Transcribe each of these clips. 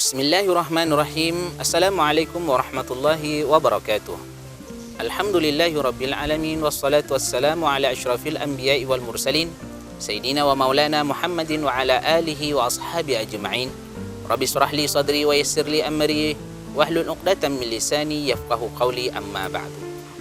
Bismillahirrahmanirrahim. Assalamualaikum warahmatullahi wabarakatuh. Alhamdulillahi rabbil alamin. Wassalatu wassalamu ala ashrafil anbiya'i wal mursalin Sayyidina wa maulana Muhammadin wa ala alihi wa ashabi ajma'in. Rabbi surah li sadri wa yassir li amri wahlul uqdatan min lisani yafqahu qawli, amma ba'du.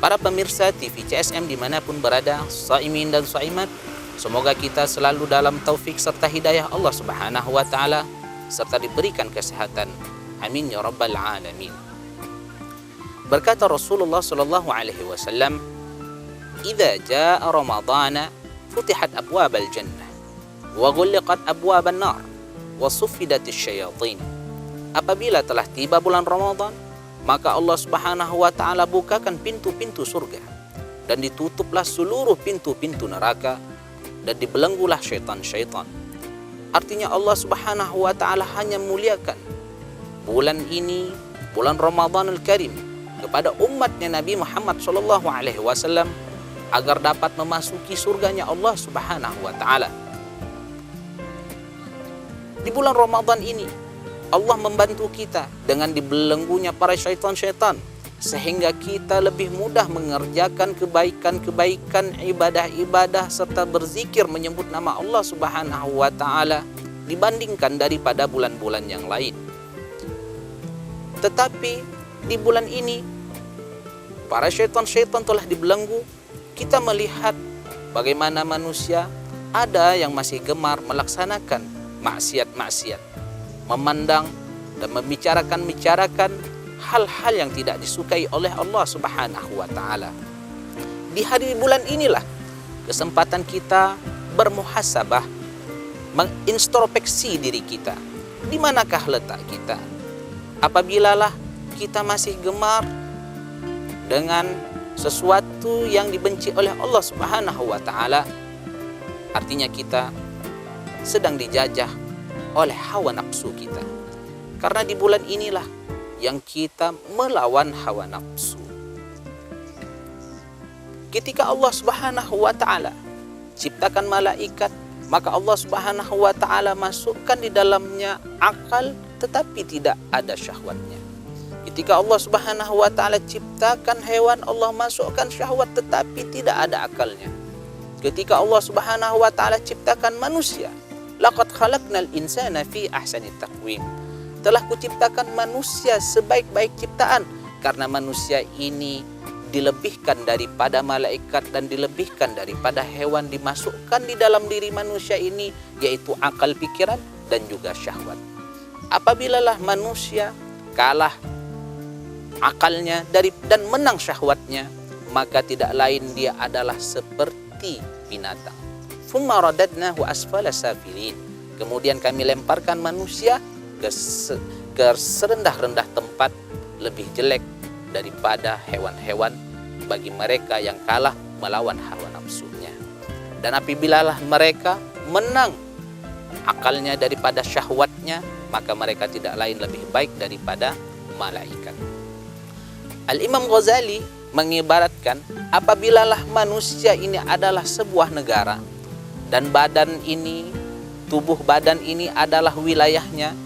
Para pemirsa TV CSM dimanapun berada, saimin dan saimat, semoga kita selalu dalam taufik serta hidayah Allah Subhanahu wa ta'ala, serta diberikan kesehatan. Amin ya rabbal alamin. Berkata Rasulullah sallallahu alaihi wasallam, "Idza jaa Ramadhana futihat abwabal jannah wa ghulliqat abwaban nar wa suffidatis syayatin." Apabila telah tiba bulan Ramadan, maka Allah Subhanahu wa taala bukakan pintu-pintu surga dan ditutuplah seluruh pintu-pintu neraka dan dibelenggulah syaitan-syaitan. Artinya Allah Subhanahu wa ta'ala hanya muliakan bulan ini, bulan Ramadanul Karim, kepada umatnya Nabi Muhammad sallallahu alaihi wasallam agar dapat memasuki surganya Allah Subhanahu wa ta'ala. Di bulan Ramadan ini Allah membantu kita dengan dibelenggunya para syaitan-syaitan, sehingga kita lebih mudah mengerjakan kebaikan-kebaikan, ibadah-ibadah, serta berzikir menyebut nama Allah Subhanahu wa ta'ala dibandingkan daripada bulan-bulan yang lain. Tetapi di bulan ini para syaitan-syaitan telah dibelenggu. Kita melihat bagaimana manusia ada yang masih gemar melaksanakan maksiat-maksiat, memandang dan membicarakan hal-hal yang tidak disukai oleh Allah Subhanahu wa ta'ala. Di hari bulan inilah kesempatan kita bermuhasabah, mengintrospeksi diri kita. Di manakah letak kita? Apabilalah kita masih gemar dengan sesuatu yang dibenci oleh Allah Subhanahu wa ta'ala, artinya kita sedang dijajah oleh hawa nafsu kita. Karena di bulan inilah yang kita melawan hawa nafsu. Ketika Allah Subhanahu wa ta'ala ciptakan malaikat, maka Allah Subhanahu wa ta'ala masukkan di dalamnya akal, tetapi tidak ada syahwatnya. Ketika Allah Subhanahu wa ta'ala ciptakan hewan, Allah masukkan syahwat tetapi tidak ada akalnya. Ketika Allah Subhanahu wa ta'ala ciptakan manusia, laqad khalaqnal insana fi ahsani taqwim, telah kuciptakan manusia sebaik-baik ciptaan, karena manusia ini dilebihkan daripada malaikat dan dilebihkan daripada hewan, dimasukkan di dalam diri manusia ini yaitu akal pikiran dan juga syahwat. Apabilalah manusia kalah akalnya dan menang syahwatnya, maka tidak lain dia adalah seperti binatang. Tsumma radadnahu asfala safilin, kemudian kami lemparkan manusia ke serendah-rendah tempat, lebih jelek daripada hewan-hewan bagi mereka yang kalah melawan hawa nafsunya. Dan apabilalah mereka menang akalnya daripada syahwatnya, maka mereka tidak lain lebih baik daripada malaikat. Al-Imam Ghazali mengibaratkan, apabilalah manusia ini adalah sebuah negara dan badan ini, tubuh badan ini adalah wilayahnya,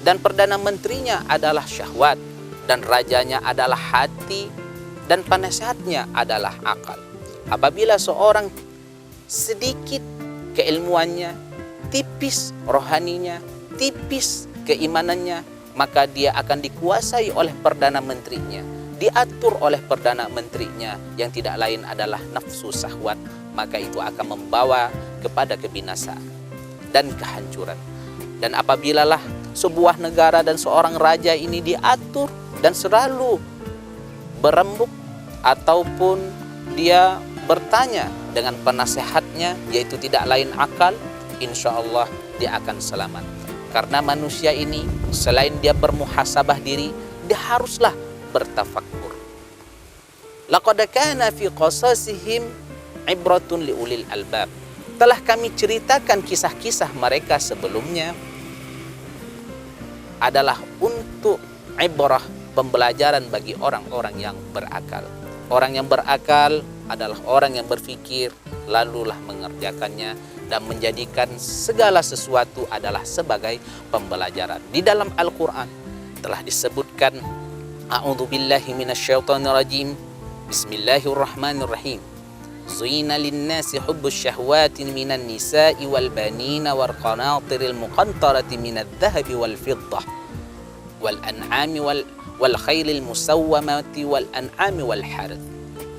dan perdana menterinya adalah syahwat, dan rajanya adalah hati, dan penasehatnya adalah akal. Apabila seorang sedikit keilmuannya, tipis rohaninya, tipis keimanannya, maka dia akan dikuasai oleh perdana menterinya, diatur oleh perdana menterinya yang tidak lain adalah nafsu syahwat, maka itu akan membawa kepada kebinasaan dan kehancuran. Dan apabilalah sebuah negara dan seorang raja ini diatur dan selalu berembuk ataupun dia bertanya dengan penasehatnya, yaitu tidak lain akal, insya Allah dia akan selamat. Karena manusia ini selain dia bermuhasabah diri, dia haruslah bertafakkur. Laqad kana fi qasasihim ibratun liulil albab. Telah kami ceritakan kisah-kisah mereka sebelumnya adalah untuk ibrah, pembelajaran bagi orang-orang yang berakal. Orang yang berakal adalah orang yang berfikir lalulah mengerjakannya dan menjadikan segala sesuatu adalah sebagai pembelajaran. Di dalam Al-Quran telah disebutkan, A'udzubillahi minasyaitonirrajim, Bismillahirrahmanirrahim. Zuyina linnasi hubbus syahwati minan nisa'i wal banina wal qanatiril muqantarati minadh dhahabi wal fiddah wal an'ami wal khailil musawwamati wal an'ami wal harth.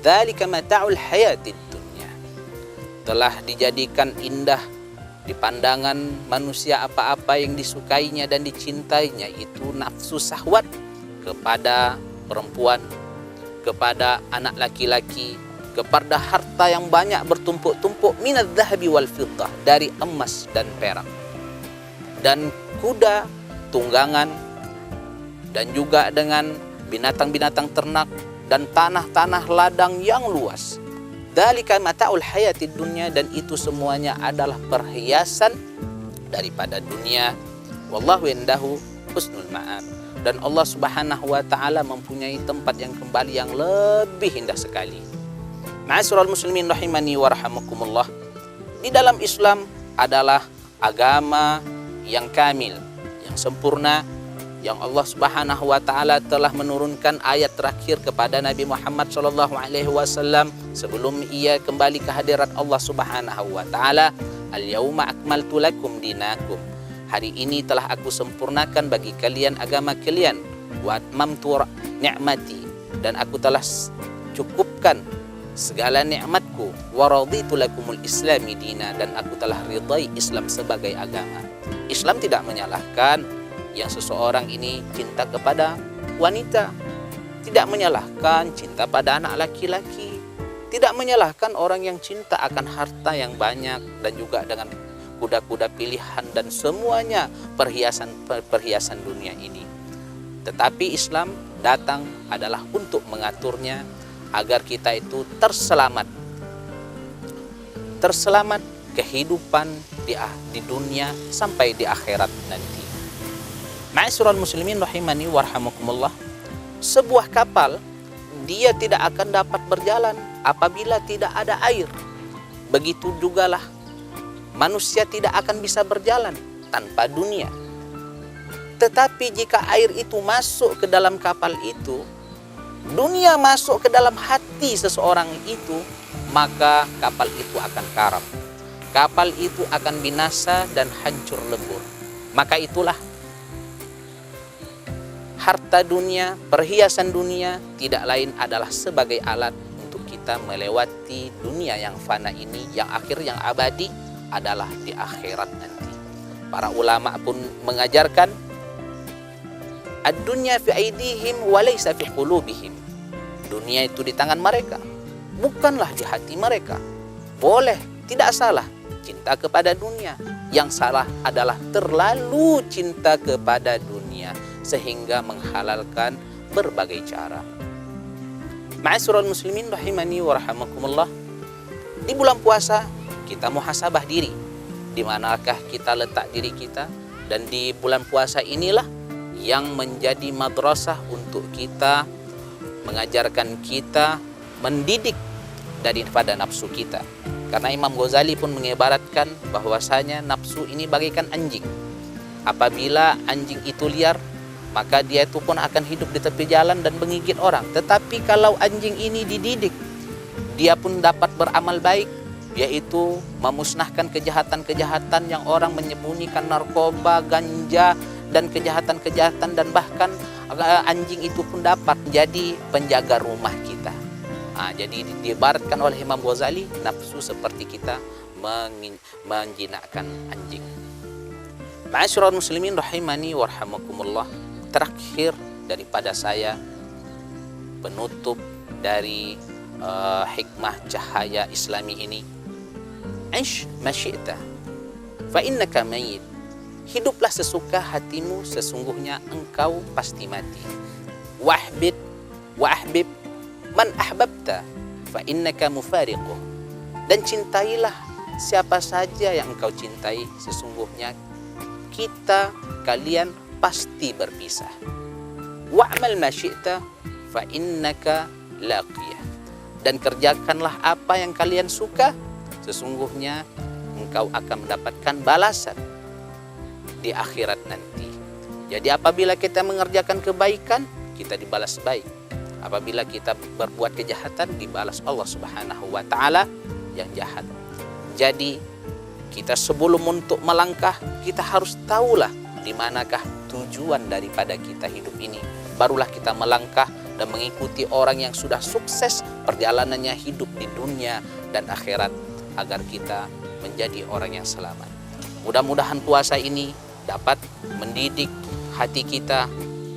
Dzalika mata'ul hayatid dunya. Telah dijadikan indah di pandangan manusia apa-apa yang disukainya dan dicintainya, itu nafsu syahwat kepada perempuan, kepada anak laki-laki, kepada harta yang banyak bertumpuk-tumpuk, minadz dzahabi wal fiddah, dari emas dan perak, dan kuda tunggangan, dan juga dengan binatang-binatang ternak dan tanah-tanah ladang yang luas. Dzalika mata'ul hayatid dunya, dan itu semuanya adalah perhiasan daripada dunia. Wallahu indahu husnul ma'ab. Dan Allah Subhanahu wa taala mempunyai tempat yang kembali yang lebih indah sekali. Ma'asyiral muslimin rahimani wa rahimakumullah. Di dalam Islam adalah agama yang kamil, yang sempurna, yang Allah Subhanahu wa taala telah menurunkan ayat terakhir kepada Nabi Muhammad sallallahu alaihi wasallam sebelum ia kembali ke hadirat Allah Subhanahu wa taala. Al-yauma akmaltu lakum dinakum. Hari ini telah aku sempurnakan bagi kalian agama kalian. Wa atmamtu ni'mati, dan aku telah cukupkan segala nikmatku. Wa raditu lakumul islami dina, dan aku telah ridai Islam sebagai agama. Islam tidak menyalahkan yang seseorang ini cinta kepada wanita, tidak menyalahkan cinta pada anak laki-laki, tidak menyalahkan orang yang cinta akan harta yang banyak dan juga dengan kuda-kuda pilihan dan semuanya perhiasan dunia ini. Tetapi Islam datang adalah untuk mengaturnya agar kita itu terselamat kehidupan di dunia sampai di akhirat nanti. Ma'asyiral muslimin rahimani wa rahimakumullah. Sebuah kapal dia tidak akan dapat berjalan apabila tidak ada air. Begitu jugalah manusia tidak akan bisa berjalan tanpa dunia. Tetapi jika air itu masuk ke dalam kapal itu, dunia masuk ke dalam hati seseorang itu, maka kapal itu akan karam. Kapal itu akan binasa dan hancur lebur. Maka itulah harta dunia, perhiasan dunia tidak lain adalah sebagai alat untuk kita melewati dunia yang fana ini, yang akhir, yang abadi adalah di akhirat nanti. Para ulama pun mengajarkan, ad-dunya fi aidihim wa laysa fi qulubihim. Dunia itu di tangan mereka, bukanlah di hati mereka. Boleh, tidak salah cinta kepada dunia. Yang salah adalah terlalu cinta kepada dunia sehingga menghalalkan berbagai cara. Ma'asyiral muslimin rahimani wa rahimakumullah. Di bulan puasa kita muhasabah diri, di manakah kita letak diri kita, dan di bulan puasa inilah yang menjadi madrasah untuk kita, mengajarkan kita, mendidik daripada nafsu kita. Karena Imam Ghazali pun mengibaratkan bahwasanya nafsu ini bagaikan anjing. Apabila anjing itu liar, maka dia itu pun akan hidup di tepi jalan dan menggigit orang. Tetapi kalau anjing ini dididik, dia pun dapat beramal baik, yaitu memusnahkan kejahatan-kejahatan yang orang menyembunyikan narkoba, ganja, dan kejahatan-kejahatan, dan bahkan anjing itu pun dapat menjadi penjaga rumah kita. Jadi diibaratkan oleh Imam Ghazali, nafsu seperti kita menjinakkan anjing. Ma'asyiral muslimin rahimani wa rahimakumullah. Terakhir daripada saya, penutup dari hikmah cahaya Islami ini, Aish masyi'ta fa innaka mayyit. Hiduplah sesuka hatimu, sesungguhnya engkau pasti mati. Wahbib man ahbabta fa innaka mufariquh. Dan cintailah siapa saja yang engkau cintai, sesungguhnya kalian pasti berpisah. Wa'mal ma syi'ta fa innaka laqiyah. dan kerjakanlah apa yang kalian suka, sesungguhnya engkau akan mendapatkan balasan di akhirat nanti. Jadi apabila kita mengerjakan kebaikan, kita dibalas baik. Apabila kita berbuat kejahatan, dibalas Allah Subhanahu wa taala yang jahat. Jadi kita sebelum untuk melangkah, kita harus tahulah di manakah tujuan daripada kita hidup ini. Barulah kita melangkah dan mengikuti orang yang sudah sukses perjalanannya hidup di dunia dan akhirat, agar kita menjadi orang yang selamat. Mudah-mudahan puasa ini dapat mendidik hati kita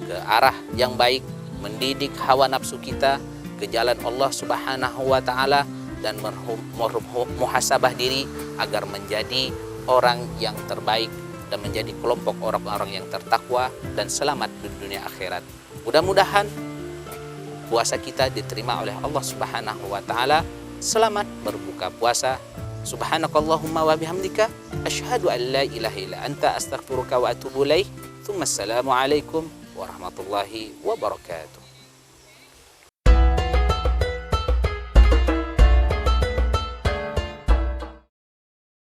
ke arah yang baik, mendidik hawa nafsu kita ke jalan Allah Subhanahu wa taala, dan muhasabah diri agar menjadi orang yang terbaik dan menjadi kelompok orang-orang yang tertakwa dan selamat di dunia akhirat. Mudah-mudahan puasa kita diterima oleh Allah Subhanahu wa taala. Selamat berbuka puasa. Subhanakallahumma wa bihamdika asyhadu an la ilaha illa anta astaghfiruka wa atubu ilaik. Assalamualaikum warahmatullahi wabarakatuh.